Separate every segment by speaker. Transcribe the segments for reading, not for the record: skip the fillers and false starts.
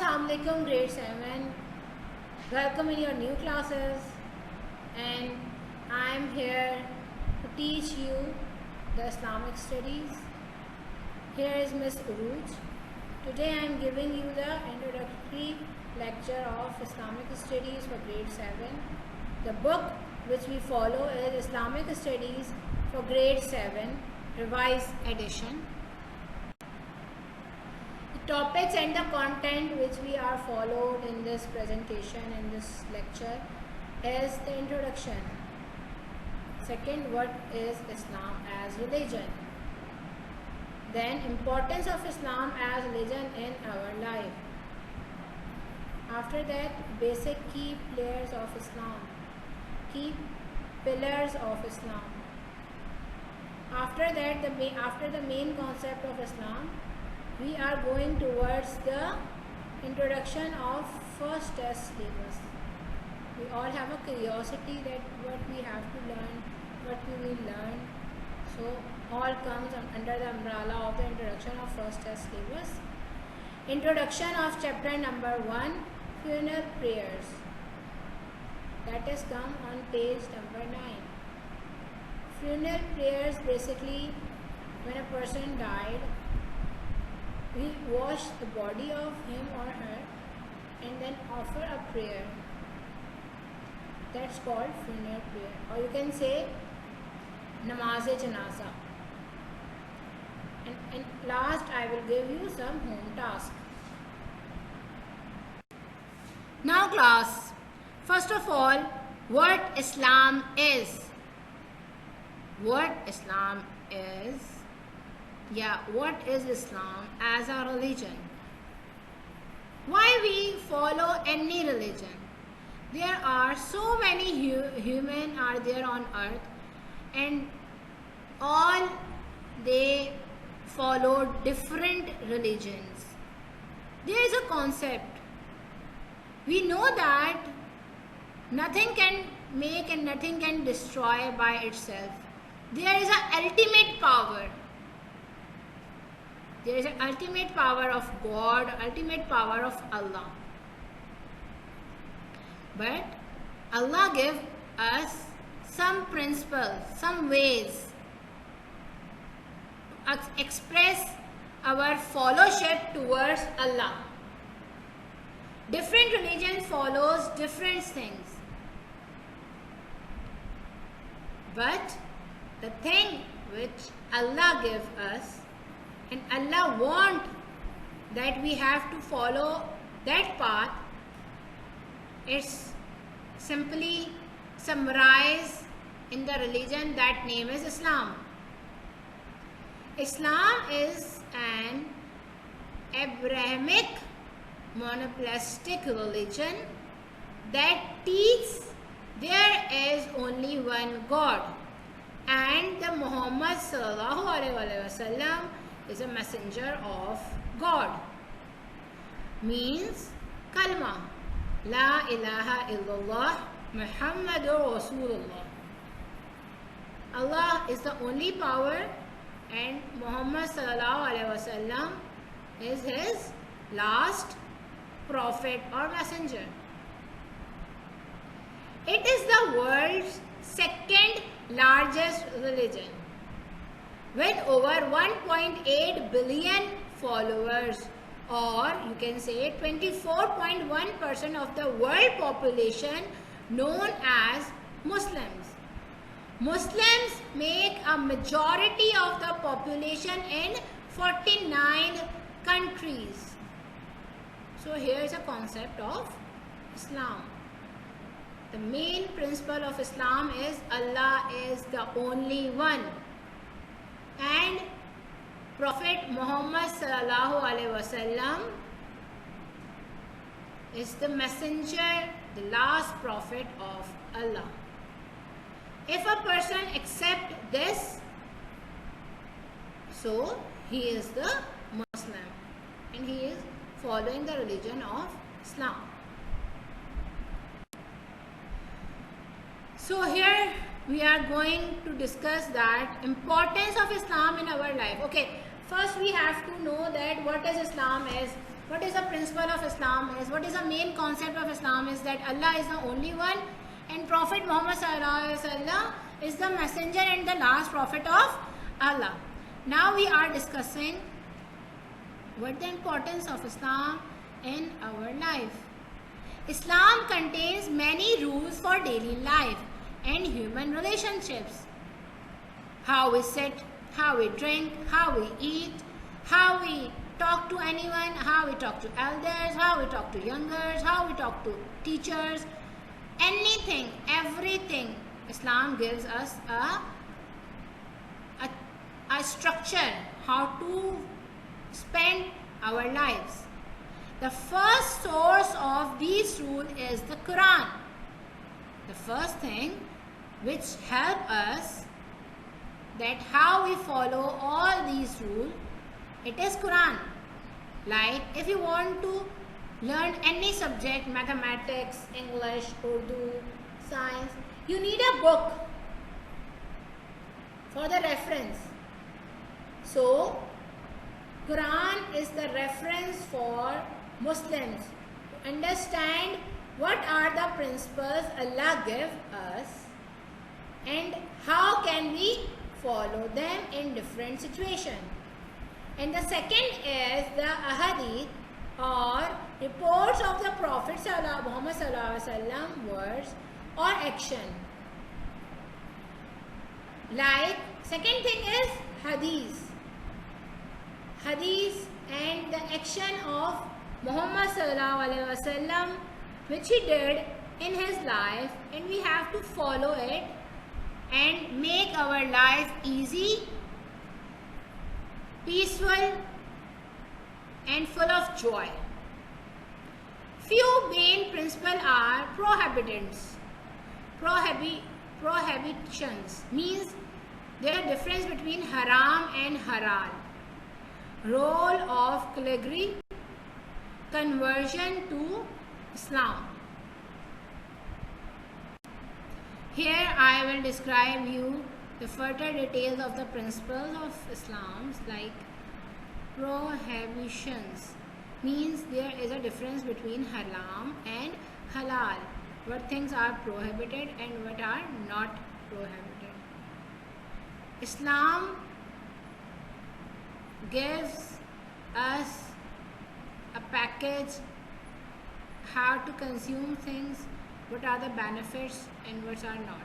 Speaker 1: Assalamu alaikum, grade 7. Welcome in your new classes, and I am here to teach you the Islamic studies. Here is Miss Uruj. Today I am giving you the introductory lecture of Islamic studies for grade 7. The book which we follow is Islamic Studies for grade 7 revised edition. Topics and the content which we are followed in this presentation, in this lecture, is the introduction. Second, what is Islam as religion? Then, importance of Islam as religion in our life. After that, basic key pillars of Islam. Key pillars of Islam. After that, after the main concept of Islam, we are going towards the introduction of first test syllabus. We all have a curiosity that what we have to learn, what we will learn. So all comes under the umbrella of the introduction of first test syllabus. Introduction of chapter number 1, funeral prayers. That is come on page number 9. Funeral prayers, basically when a person died, we wash the body of him or her and then offer a prayer. That's called funeral prayer. Or you can say Janazah. And last I will give you some home task. Now class, first of all, what Islam is. What Islam is. What is Islam as a religion? Why we follow any religion? There are so many human are there on earth, and all they follow different religions. There is a concept. We know that nothing can make and nothing can destroy by itself. There is an ultimate power. There is an ultimate power of God, ultimate power of Allah. But Allah gives us some principles, some ways to express our fellowship towards Allah. Different religion follows different things. But the thing which Allah gives us, and Allah wants that we have to follow that path, it's simply summarized in the religion that name is Islam. Islam is an Abrahamic monotheistic religion that teaches there is only one God, and the Muhammad sallallahu alaihi wasallam is a messenger of God. Means kalma, la ilaha illallah Muhammadur Rasulullah. Allah is the only power, and Muhammad sallallahu alaihi wasallam is his last prophet or messenger. It is the world's second largest religion, with over 1.8 billion followers, or you can say 24.1% of the world population known as Muslims. Muslims make a majority of the population in 49 countries. So here is a concept of Islam. The main principle of Islam is Allah is the only one, and Prophet Muhammad sallallahu alaihi wasallam is the messenger, the last prophet of Allah. If a person accepts this, so he is the Muslim and he is following the religion of Islam. So here we are going to discuss that importance of Islam in our life. Okay, first we have to know that what is Islam is. What is the principle of Islam is, what is the main concept of Islam is that Allah is the only one and Prophet Muhammad sallallahu alaihi wasallam is the messenger and the last prophet of Allah. Now we are discussing what the importance of Islam in our life. Islam contains many rules for daily life and human relationships. How we sit, how we drink, how we eat, how we talk to anyone, how we talk to elders, how we talk to youngers, how we talk to teachers, anything, everything. Islam gives us a structure how to spend our lives. The first source of these rules is the Quran. The first thing which help us that how we follow all these rules, it is Quran. Like if you want to learn any subject, mathematics, English, Urdu, science, you need a book for the reference. So Quran is the reference for Muslims to understand what are the principles Allah gives us and how can we follow them in different situations. And the second is the ahadith or reports of the Prophet Muhammad sallallahu alaihi wasallam words or action. Like second thing is hadith. Hadith and the action of Muhammad sallallahu alaihi wasallam which he did in his life, and we have to follow it and make our life easy, peaceful and full of joy. Few main principles are prohibitions. Prohibitions means there is a difference between haram and halal. Role of calligraphy, conversion to Islam. Here I will describe you the further details of the principles of Islam, like prohibitions means there is a difference between haram and halal. What things are prohibited and what are not prohibited. Islam gives us a package how to consume things, what are the benefits and what are not.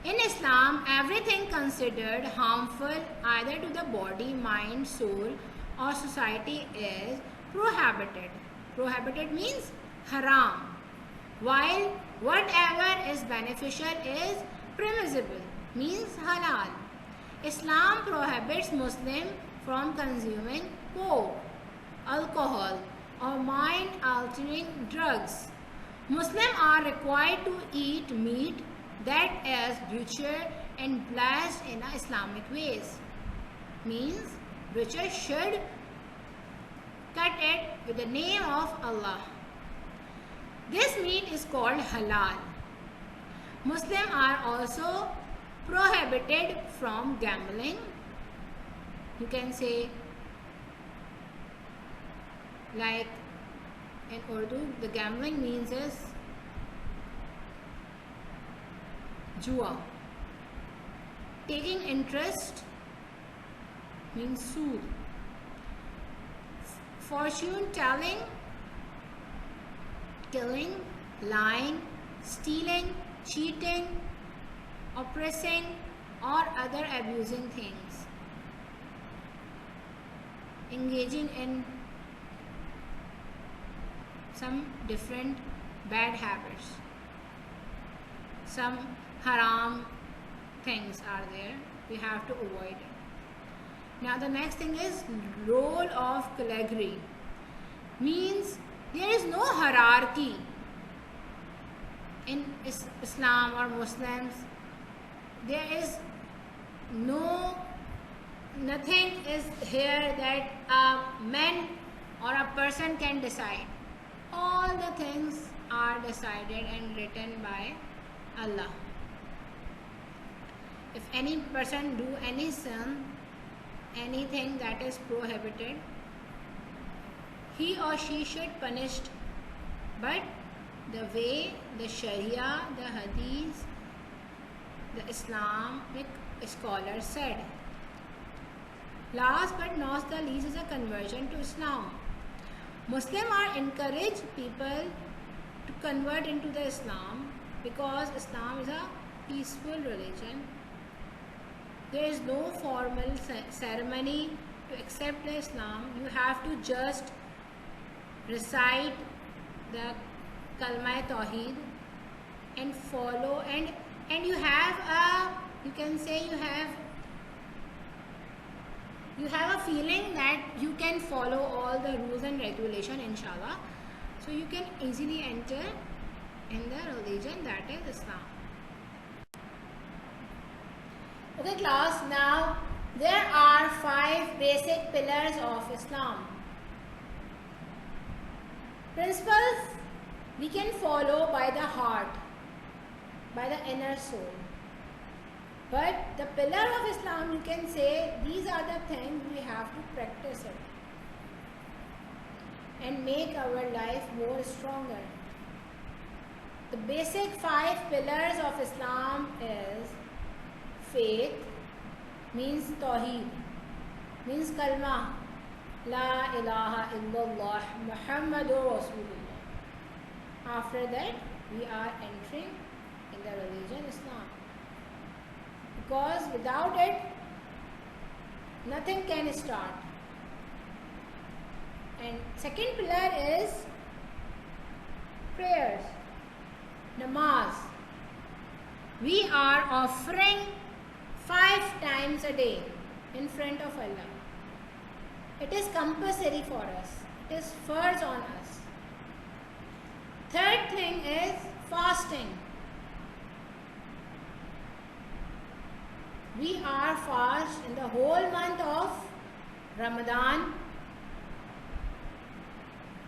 Speaker 1: In Islam, everything considered harmful either to the body, mind, soul or society is prohibited. Prohibited means haram, while whatever is beneficial is permissible, means halal. Islam prohibits Muslims from consuming pork, alcohol or mind-altering drugs. Muslims are required to eat meat that is butchered and blessed in Islamic ways. Means butcher should cut it with the name of Allah. This meat is called halal. Muslims are also prohibited from gambling. You can say, like in Urdu, the gambling means is jua. Taking interest means sood. Fortune telling, killing, lying, stealing, cheating, oppressing or other abusing things. Engaging in some different bad habits. Some haram things are there. We have to avoid it. Now the next thing is role of calligraphy. Means there is no hierarchy in Islam or Muslims. There is nothing is here that a man or a person can decide. All the things are decided and written by Allah. If any person do any sin, anything that is prohibited, he or she should punished, but the way the Sharia, the Hadith, the Islamic scholar said. Last but not the least is a conversion to Islam. Muslims are encouraged people to convert into the Islam because Islam is a peaceful religion. There is no formal ceremony to accept the Islam. You have to just recite the Kalma Tawheed and follow, and you have a, you can say you have a feeling that you can follow all the rules and regulation, inshallah, so you can easily enter in the religion that is Islam. Okay class, now there are 5 basic pillars of Islam. Principles we can follow by the heart, by the inner soul. But the pillar of Islam, you can say these are the things we have to practice it and make our life more stronger. The basic 5 pillars of Islam is faith, means Tawheed, means Kalma, La ilaha illallah Muhammadur Rasulullah. After that, we are entering in the religion Islam. Because without it, nothing can start. And second pillar is prayers, namaz. We are offering 5 times a day in front of Allah. It is compulsory for us. It is farz on us. Third thing is fasting. We are fast in the whole month of Ramadan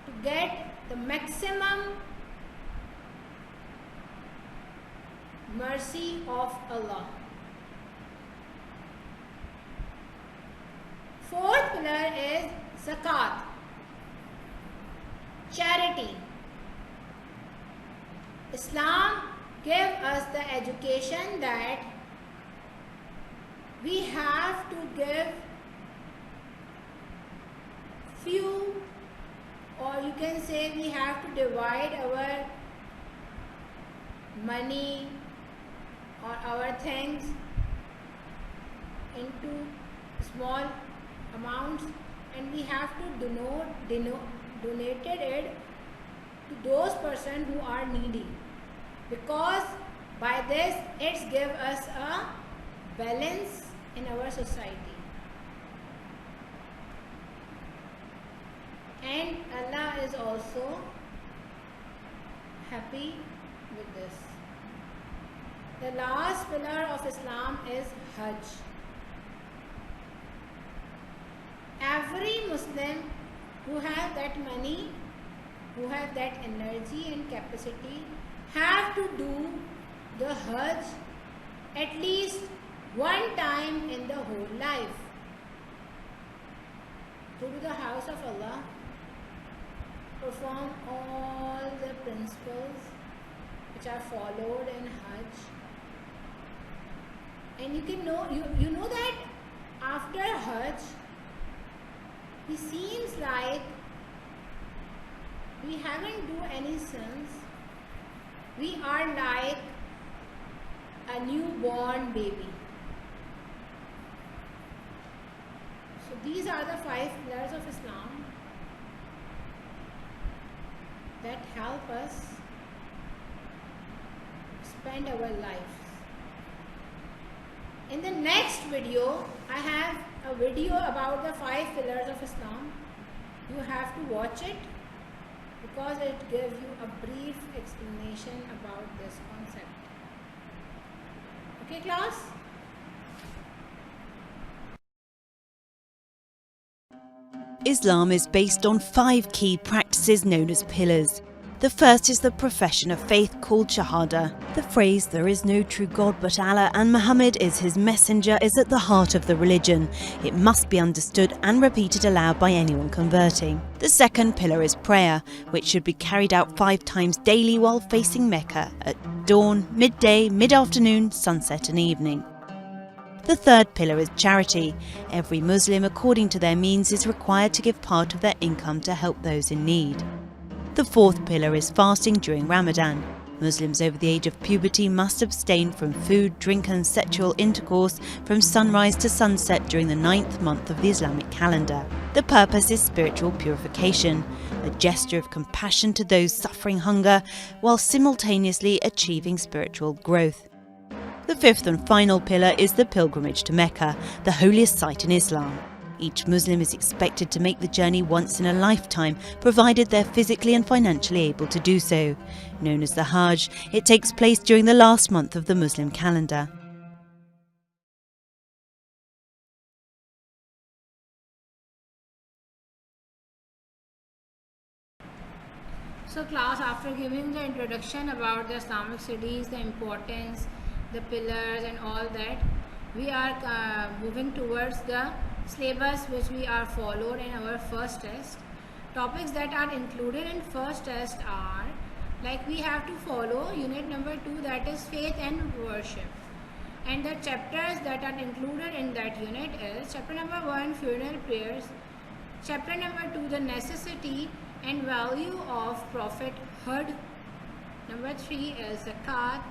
Speaker 1: to get the maximum mercy of Allah. Fourth pillar is zakat, charity. Islam gives us the education that we have to give few, or you can say we have to divide our money or our things into small amounts, and we have to donate it to those persons who are needy, because by this it gives us a balance in our society. And Allah is also happy with this. The last pillar of Islam is Hajj. Every Muslim who have that money, who have that energy and capacity, have to do the Hajj at least one time in the whole life. Go to the house of Allah, perform all the principles which are followed in Hajj, and you can know, you know that after Hajj, it seems like we haven't do any sins. We are like a newborn baby. So these are the 5 pillars of Islam that help us spend our lives. In the next video, I have a video about the 5 pillars of Islam. You have to watch it because it gives you a brief explanation about this concept. Okay, class?
Speaker 2: Islam is based on 5 key practices known as pillars. The first is the profession of faith called Shahada. The phrase, "There is no true God but Allah and Muhammad is his messenger," is at the heart of the religion. It must be understood and repeated aloud by anyone converting. The second pillar is prayer, which should be carried out 5 times daily while facing Mecca at dawn, midday, mid-afternoon, sunset and evening. The third pillar is charity. Every Muslim, according to their means, is required to give part of their income to help those in need. The fourth pillar is fasting during Ramadan. Muslims over the age of puberty must abstain from food, drink and sexual intercourse from sunrise to sunset during the 9th month of the Islamic calendar. The purpose is spiritual purification, a gesture of compassion to those suffering hunger, while simultaneously achieving spiritual growth. The fifth and final pillar is the pilgrimage to Mecca, the holiest site in Islam. Each Muslim is expected to make the journey once in a lifetime, provided they're physically and financially able to do so. Known as the Hajj, it takes place during the last month of the Muslim calendar.
Speaker 1: So class, after giving the introduction about the Islamic studies, the importance, the pillars and all that, we are moving towards the syllabus which we are followed in our first test. Topics that are included in first test are, like, we have to follow unit number 2, that is faith and worship, and the chapters that are included in that unit is chapter number 1, funeral prayers, chapter number 2, the necessity and value of prophethood, number 3 is zakat,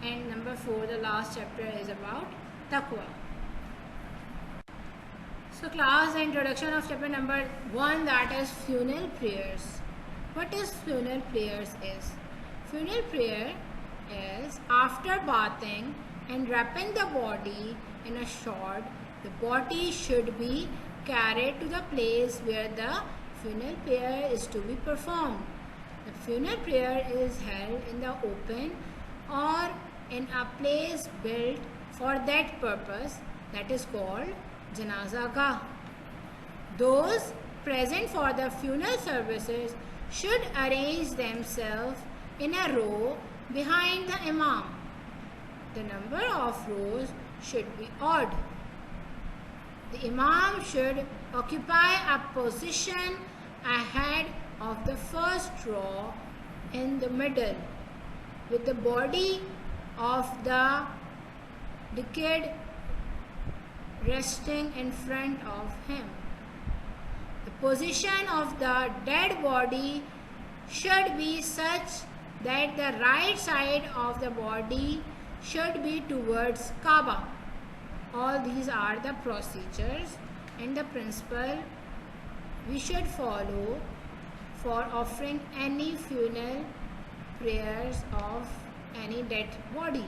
Speaker 1: and number 4, the last chapter, is about taqwa. So class, the introduction of chapter number 1, that is funeral prayers. What is funeral prayers is? Funeral prayer is after bathing and wrapping the body in a shroud, the body should be carried to the place where the funeral prayer is to be performed. The funeral prayer is held in the open or in a place built for that purpose, that is called Janazah. Those present for the funeral services should arrange themselves in a row behind the Imam. The number of rows should be odd. The Imam should occupy a position ahead of the first row in the middle, with the body of the deceased resting in front of him. The position of the dead body should be such that the right side of the body should be towards Kaaba. All these are the procedures and the principle we should follow for offering any funeral prayers of any dead body.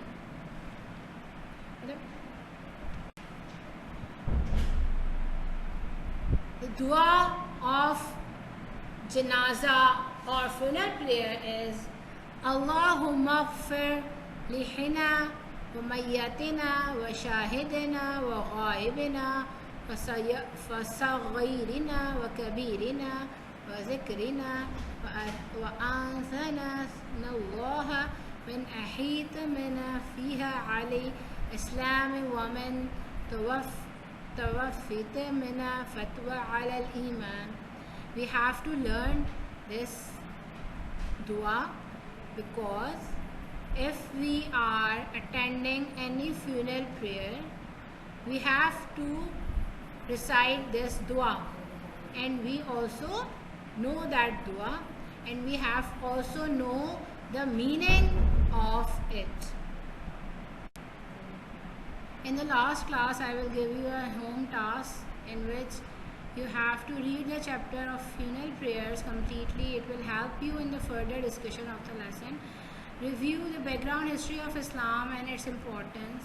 Speaker 1: The dua of Janazah or funeral prayer is Allahumma ghfir lihina wa mayyatina wa shahidina wa ghaibina wa saghirina wa kabirina wa zikrina wa anthana Allah من أحيط منا فيها علي إسلام ومن توفيت منا فتوى على الإيمان. We have to learn this dua because if we are attending any funeral prayer, we have to recite this dua, and we also know that dua, and we have also know the meaning of it. In the last class, I will give you a home task in which you have to read the chapter of funeral prayers completely. It will help you in the further discussion of the lesson. Review the background history of Islam and its importance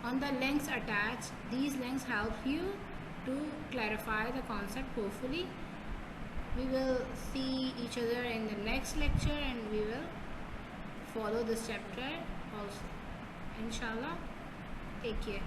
Speaker 1: on the links attached. These links help you to clarify the concept. Hopefully, we will see each other in the next lecture, and we will follow this chapter also. Inshallah. Take care.